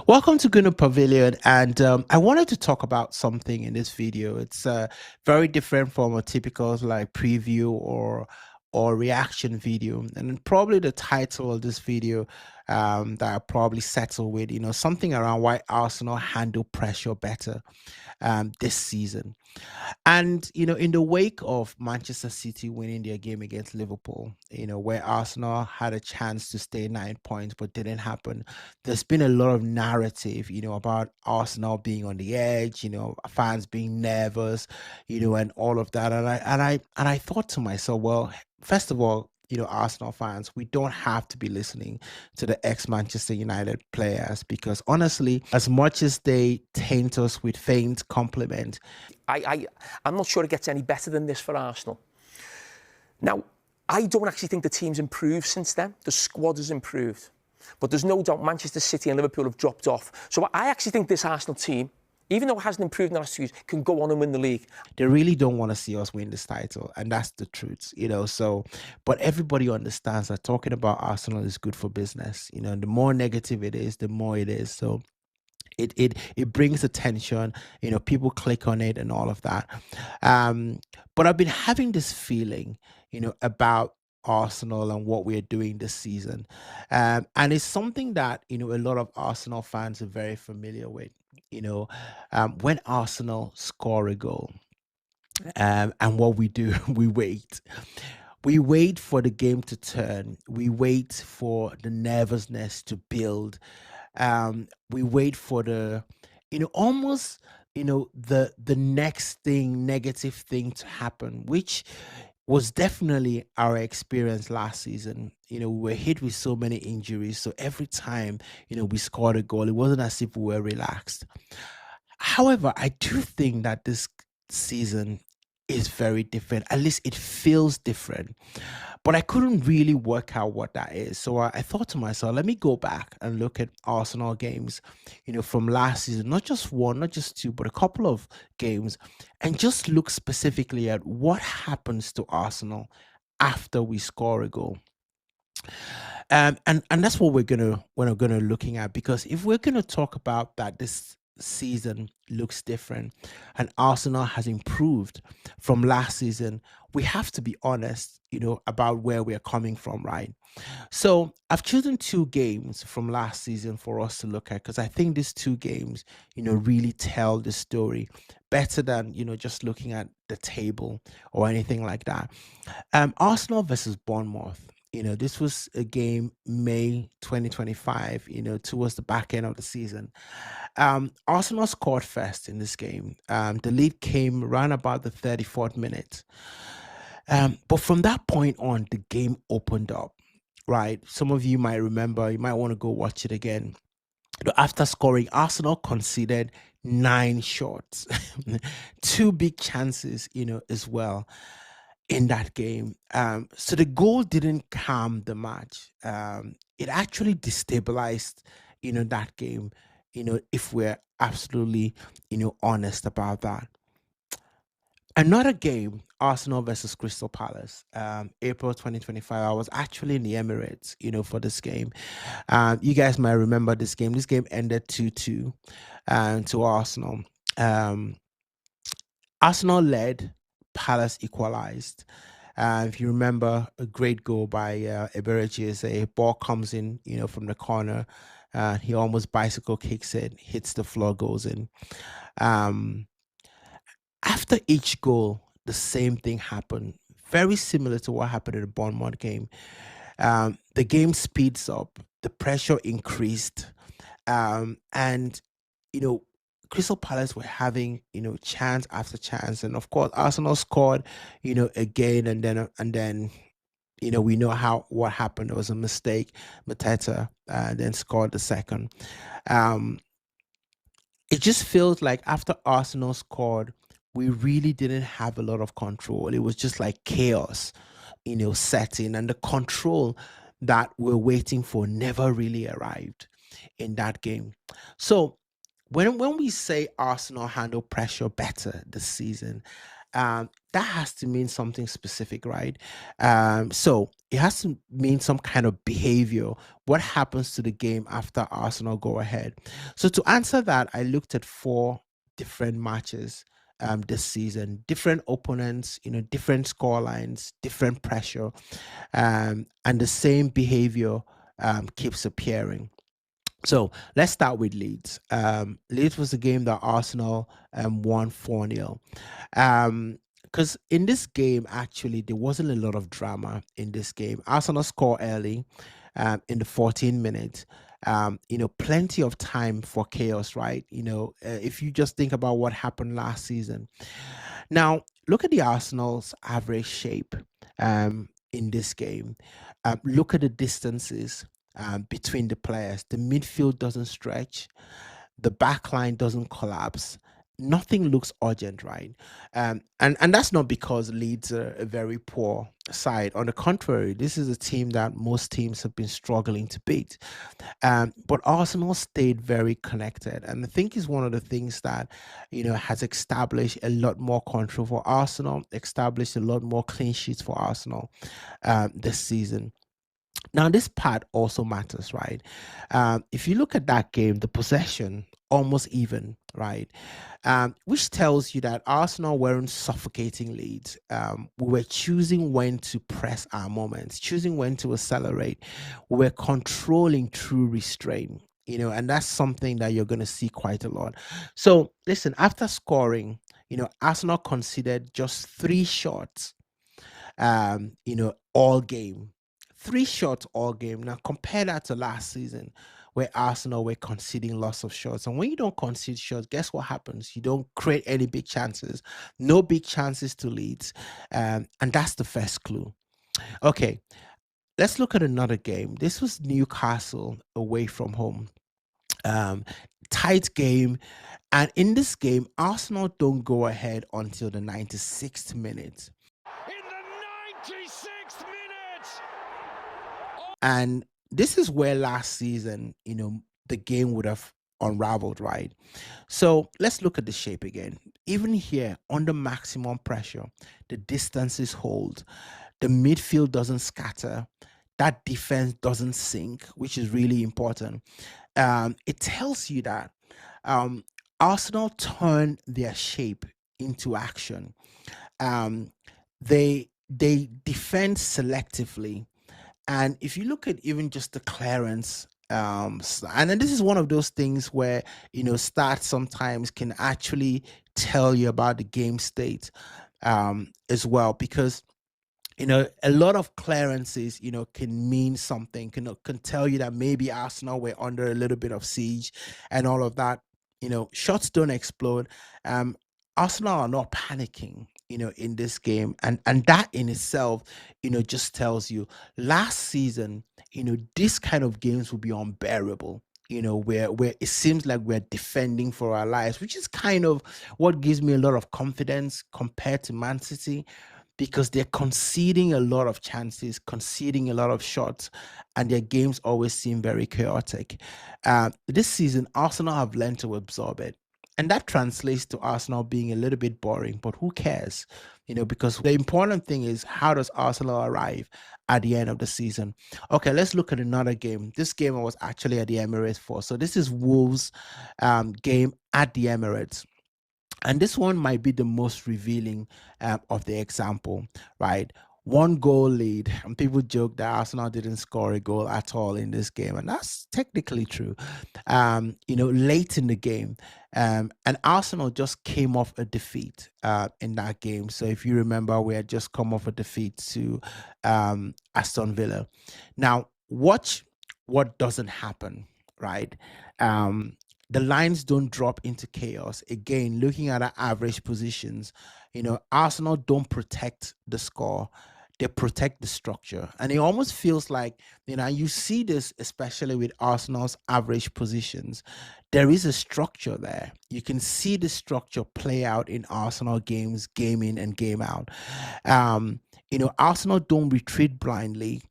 Welcome to Gunu Pavilion, and I wanted to talk about something in this video. It's very different from a typical like preview or reaction video, and probably the title of this video that I probably settle with, something around why Arsenal handle pressure better this season. And, in the wake of Manchester City winning their game against Liverpool, where Arsenal had a chance to stay 9 points but didn't happen, there's been a lot of narrative, about Arsenal being on the edge, fans being nervous, and all of that. And I thought to myself, well, first of all, Arsenal fans, we don't have to be listening to the ex-Manchester United players because honestly, as much as they taint us with faint compliment, I'm not sure it gets any better than this for Arsenal. Now, I don't actually think the team's improved since then. The squad has improved. But there's no doubt Manchester City and Liverpool have dropped off. So I actually think this Arsenal team, even though it hasn't improved in the last 2 years, can go on and win the league. They really don't want to see us win this title, and that's the truth, so but everybody understands that talking about Arsenal is good for business. The more negative it is, the more it is. So it brings attention, people click on it and all of that. But I've been having this feeling, about Arsenal and what we're doing this season. And it's something that, a lot of Arsenal fans are very familiar with. When Arsenal score a goal, and what we do, we wait. We wait for the game to turn. We wait for the nervousness to build. We wait for the, almost, the next thing, negative thing to happen, which was definitely our experience last season. We were hit with so many injuries. So every time, we scored a goal, it wasn't as if we were relaxed. However, I do think that this season is very different. At least it feels different. But I couldn't really work out what that is. So I thought to myself, let me go back and look at Arsenal games, from last season, not just one, not just two, but a couple of games, and just look specifically at what happens to Arsenal after we score a goal. And that's what we're gonna looking at, because if we're gonna talk about that this season looks different and Arsenal has improved from last season, we have to be honest, about where we're coming from, right? So I've chosen two games from last season for us to look at because I think these two games, really tell the story better than, just looking at the table or anything like that. Arsenal versus Bournemouth. This was a game May 2025, towards the back end of the season. Arsenal scored first in this game. The lead came around about the 34th minute. But from that point on, the game opened up, right? Some of you might remember, you might want to go watch it again. After scoring, Arsenal conceded 9 shots, two big chances, as well in that game. So the goal didn't calm the match. It actually destabilized, that game, if we're absolutely, honest about that. Another game, Arsenal versus Crystal Palace, April 2025. I was actually in the Emirates, for this game. You guys might remember this game. This game ended 2-2 to Arsenal. Arsenal led, Palace equalized. If you remember, a great goal by Eberechi. A ball comes in, from the corner. He almost bicycle kicks it, hits the floor, goes in. After each goal, the same thing happened. Very similar to what happened in the Bournemouth game. The game speeds up, the pressure increased, and Crystal Palace were having chance after chance, and of course Arsenal scored again, and then we know what happened. There was a mistake. Mateta then scored the second. It just feels like after Arsenal scored, we really didn't have a lot of control. It was just like chaos, setting, and the control that we're waiting for never really arrived in that game. So when we say Arsenal handle pressure better this season, that has to mean something specific, right? So it has to mean some kind of behavior. What happens to the game after Arsenal go ahead? So to answer that, I looked at four different matches this season, different opponents, different score lines, different pressure, and the same behavior keeps appearing. So let's start with Leeds. Leeds was a game that Arsenal won 4-0. Because in this game, actually, there wasn't a lot of drama in this game. Arsenal scored early in the 14 minutes. Plenty of time for chaos, right? If you just think about what happened last season. Now, look at the Arsenal's average shape in this game. Look at the distances between the players. The midfield doesn't stretch, the back line doesn't collapse. Nothing looks urgent, right? And that's not because Leeds are a very poor side. On the contrary, this is a team that most teams have been struggling to beat. But Arsenal stayed very connected, and I think is one of the things that has established a lot more control for Arsenal, established a lot more clean sheets for Arsenal this season. Now, this part also matters, right? If you look at that game, the possession almost even, right? Which tells you that Arsenal weren't suffocating leads. We were choosing when to press our moments, choosing when to accelerate. We were controlling through restraint, and that's something that you're going to see quite a lot. So, listen, after scoring, Arsenal considered just three shots all game. Three shots all game. Now compare that to last season where Arsenal were conceding lots of shots. And when you don't concede shots, guess what happens? You don't create any big chances. No big chances to leads. And that's the first clue. Okay, let's look at another game. This was Newcastle away from home. Um, Tight game. And in this game, Arsenal don't go ahead until the 96th minute. In the 96th minute! And this is where last season, the game would have unraveled, right? So let's look at the shape again. Even here, under maximum pressure, the distances hold, the midfield doesn't scatter, that defense doesn't sink, which is really important. It tells you that um, Arsenal turn their shape into action. Um, they defend selectively, and if you look at even just the clearance, and then this is one of those things where stats sometimes can actually tell you about the game state as well, because a lot of clearances, can mean something, can tell you that maybe Arsenal were under a little bit of siege and all of that. Shots don't explode. Arsenal are not panicking, in this game. And that in itself, just tells you last season, this kind of games will be unbearable. Where it seems like we're defending for our lives, which is kind of what gives me a lot of confidence compared to Man City, because they're conceding a lot of chances, conceding a lot of shots, and their games always seem very chaotic. This season, Arsenal have learned to absorb it. And that translates to Arsenal being a little bit boring, but who cares? Because the important thing is, how does Arsenal arrive at the end of the season? Okay, let's look at another game. This game I was actually at the Emirates for. So this is Wolves game at the Emirates. And this one might be the most revealing of the example, right? One goal lead, and people joke that Arsenal didn't score a goal at all in this game, and that's technically true. Late in the game, and Arsenal just came off a defeat in that game. So if you remember, we had just come off a defeat to Aston Villa. Now, watch what doesn't happen, right? The lines don't drop into chaos. Again, looking at our average positions, Arsenal don't protect the score. They protect the structure. And it almost feels like, you see this especially with Arsenal's average positions. There is a structure there. You can see the structure play out in Arsenal games, game in and game out. Arsenal don't retreat blindly.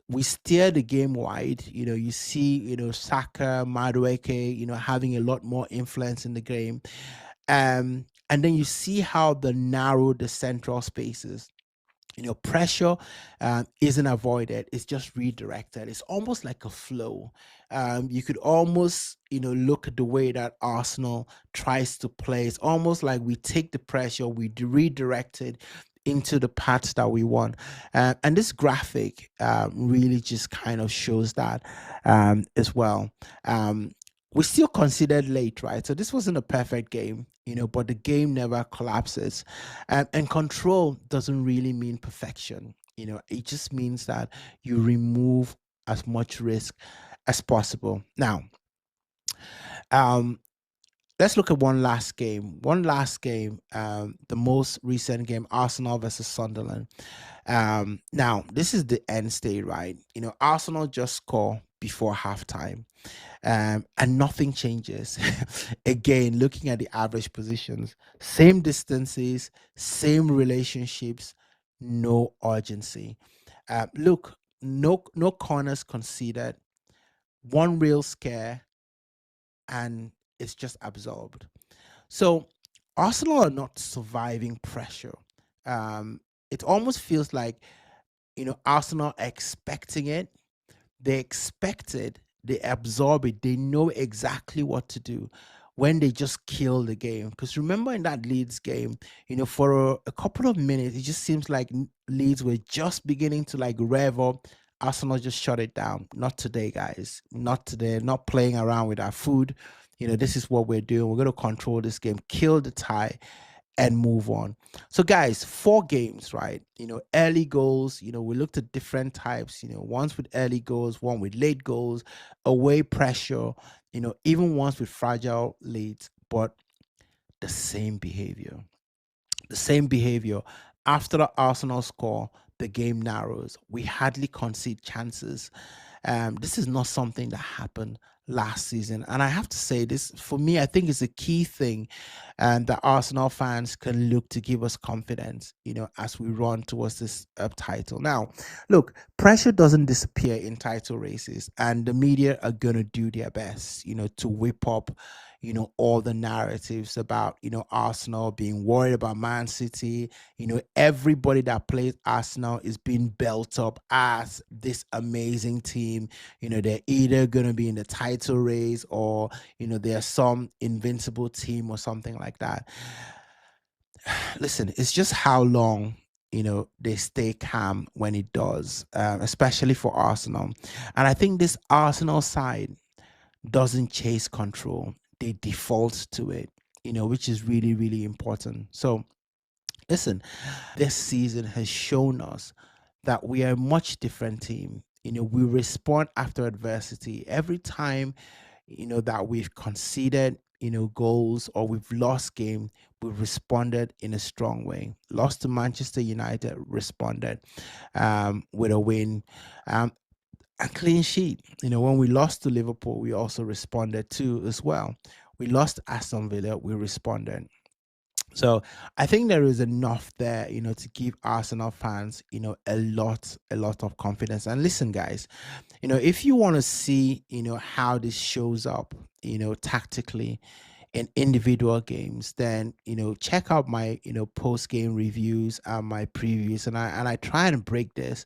We steer the game wide. You see, Saka, Madueke, having a lot more influence in the game. And then you see how the narrow the central spaces. Pressure isn't avoided, it's just redirected. It's almost like a flow. You could almost look at the way that Arsenal tries to play. It's almost like we take the pressure, we redirect it into the paths that we want. And this graphic really just kind of shows that as well. We still considered late, right? So this wasn't a perfect game, but the game never collapses. And control doesn't really mean perfection. It just means that you remove as much risk as possible. Now, um, let's look at one last game. The most recent game, Arsenal versus Sunderland. Now, this is the end state, right? Arsenal just score before halftime. And nothing changes. Again, looking at the average positions, same distances, same relationships, no urgency. Look, no corners conceded, one real scare, and it's just absorbed. So Arsenal are not surviving pressure. Um, it almost feels like Arsenal expecting it. They expect it, they absorb it, they know exactly what to do when they just kill the game. Because remember in that Leeds game, for a couple of minutes, it just seems like Leeds were just beginning to like rev up. Arsenal just shut it down. Not today, guys. Not today. Not playing around with our food. This is what we're doing. We're going to control this game, kill the tie, and move on. So guys, 4 games, right? Early goals, we looked at different types, ones with early goals, one with late goals, away pressure, even ones with fragile leads, but the same behavior. The same behavior. After the Arsenal score, the game narrows. We hardly concede chances. This is not something that happened last season. And I have to say this, for me, I think it's a key thing that Arsenal fans can look to give us confidence, as we run towards this title. Now, look, pressure doesn't disappear in title races, and the media are going to do their best, to whip up, all the narratives about, Arsenal being worried about Man City. Everybody that plays Arsenal is being built up as this amazing team. They're either going to be in the title race or, they're some invincible team or something like that. Listen, it's just how long they stay calm when it does, especially for Arsenal. And I think this Arsenal side doesn't chase control, they default to it, which is really, really important. So listen, this season has shown us that we are a much different team. We respond after adversity. Every time that we've conceded goals or we've lost game, we've responded in a strong way. Lost to Manchester United, responded with a win. A clean sheet. When we lost to Liverpool, we also responded too as well. We lost to Aston Villa, we responded. So I think there is enough there, to give Arsenal fans, a lot of confidence. And listen, guys, if you want to see, how this shows up, tactically in individual games, then check out my post game reviews and my previews, and I try and break this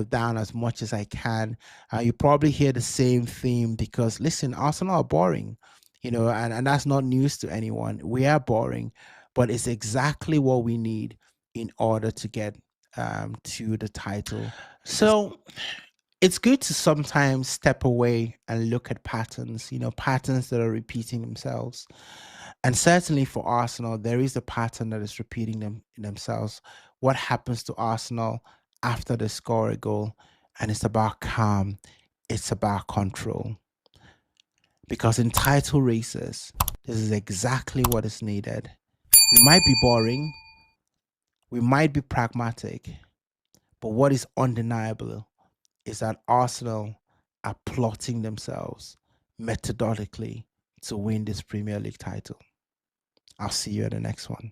down as much as I can. You probably hear the same theme because listen, Arsenal are boring, and that's not news to anyone. We are boring, but it's exactly what we need in order to get to the title. So it's good to sometimes step away and look at patterns, patterns that are repeating themselves. And certainly for Arsenal, there is a pattern that is repeating themselves. What happens to Arsenal after they score a goal? And it's about calm, it's about control. Because in title races, this is exactly what is needed. We might be boring, we might be pragmatic, but what is undeniable is that Arsenal are plotting themselves methodically to win this Premier League title. I'll see you at the next one.